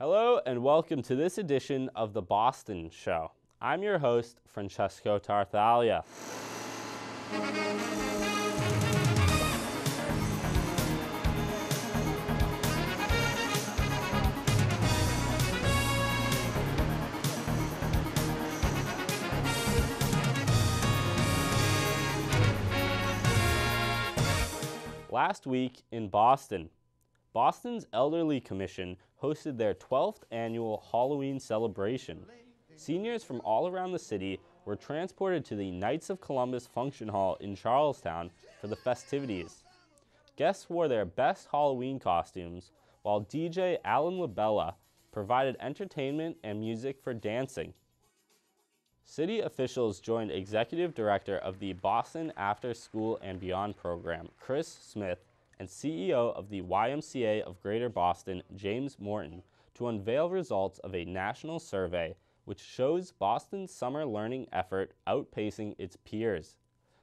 Hello and welcome to this edition of The Boston Show. I'm your host, Francesco Tartaglia. Last week in Boston, Boston's Elderly Commission hosted their 12th annual Halloween celebration. Seniors from all around the city were transported to the Knights of Columbus Function Hall in Charlestown for the festivities. Guests wore their best Halloween costumes, while DJ Alan LaBella provided entertainment and music for dancing. City officials joined Executive Director of the Boston After School and Beyond program, Chris Smith, and CEO of the YMCA of Greater Boston, James Morton, to unveil results of a national survey which shows Boston's summer learning effort outpacing its peers.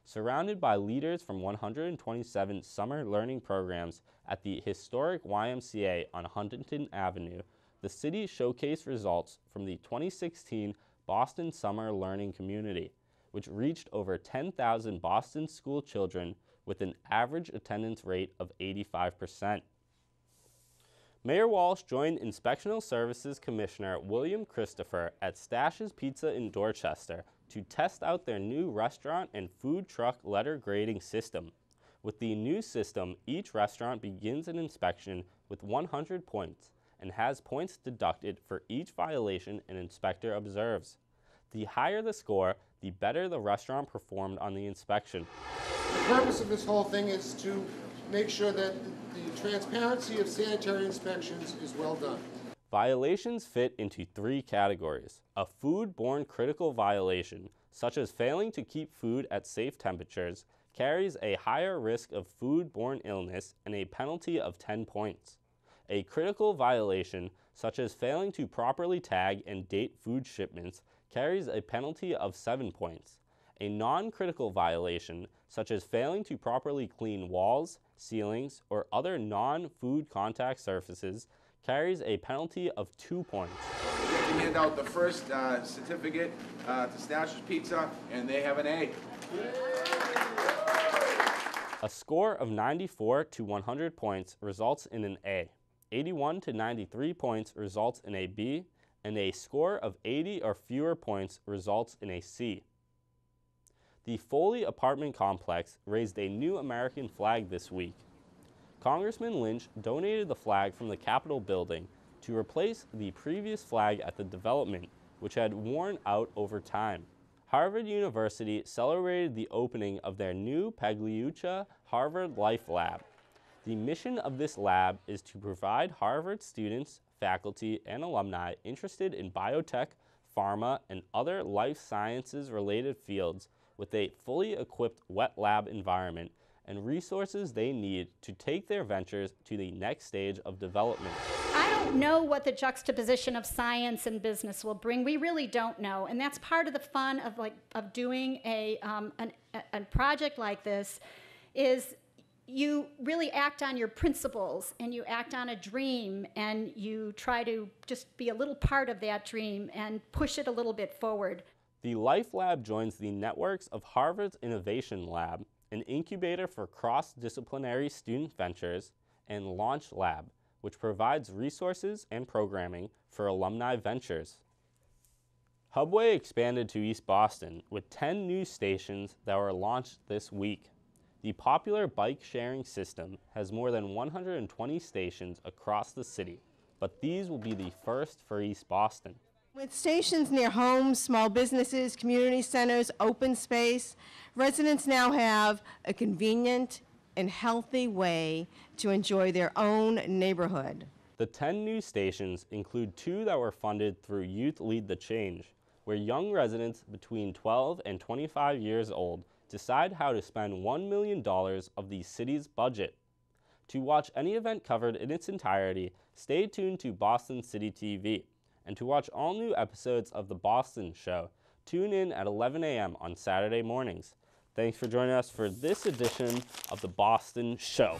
Surrounded by leaders from 127 summer learning programs at the historic YMCA on Huntington Avenue, the city showcased results from the 2016 Boston Summer Learning Community, which reached over 10,000 Boston school children with an average attendance rate of 85%. Mayor Walsh joined Inspectional Services Commissioner William Christopher at Stash's Pizza in Dorchester to test out their new restaurant and food truck letter grading system. With the new system, each restaurant begins an inspection with 100 points and has points deducted for each violation an inspector observes. The higher the score, the better the restaurant performed on the inspection. The purpose of this whole thing is to make sure that the transparency of sanitary inspections is well done. Violations fit into three categories. A food-borne critical violation, such as failing to keep food at safe temperatures, carries a higher risk of food-borne illness and a penalty of 10 points. A critical violation, such as failing to properly tag and date food shipments, carries a penalty of 7 points. A non-critical violation, such as failing to properly clean walls, ceilings, or other non-food contact surfaces, carries a penalty of 2 points. We get to hand out the first certificate to Stash's Pizza, and they have an A. A score of 94 to 100 points results in an A. 81 to 93 points results in a B, and a score of 80 or fewer points results in a C. The Foley apartment complex raised a new American flag this week. Congressman Lynch donated the flag from the Capitol building to replace the previous flag at the development, which had worn out over time. Harvard University celebrated the opening of their new Pagliuca Harvard Life Lab. The mission of this lab is to provide Harvard students, faculty, and alumni interested in biotech, pharma, and other life sciences-related fields with a fully equipped wet lab environment and resources they need to take their ventures to the next stage of development. I don't know what the juxtaposition of science and business will bring. We really don't know, and that's part of the fun of doing a project like this. Is you really act on your principles and you act on a dream and you try to just be a little part of that dream and push it a little bit forward. The Life Lab joins the networks of Harvard's Innovation Lab, an incubator for cross-disciplinary student ventures, and Launch Lab, which provides resources and programming for alumni ventures. Hubway expanded to East Boston with 10 new stations that were launched this week. The popular bike-sharing system has more than 120 stations across the city, but these will be the first for East Boston. With stations near homes, small businesses, community centers, open space, residents now have a convenient and healthy way to enjoy their own neighborhood. The 10 new stations include 2 that were funded through Youth Lead the Change, where young residents between 12 and 25 years old decide how to spend $1 million of the city's budget. To watch any event covered in its entirety, stay tuned to Boston City TV. And to watch all new episodes of The Boston Show, tune in at 11 a.m. on Saturday mornings. Thanks for joining us for this edition of The Boston Show.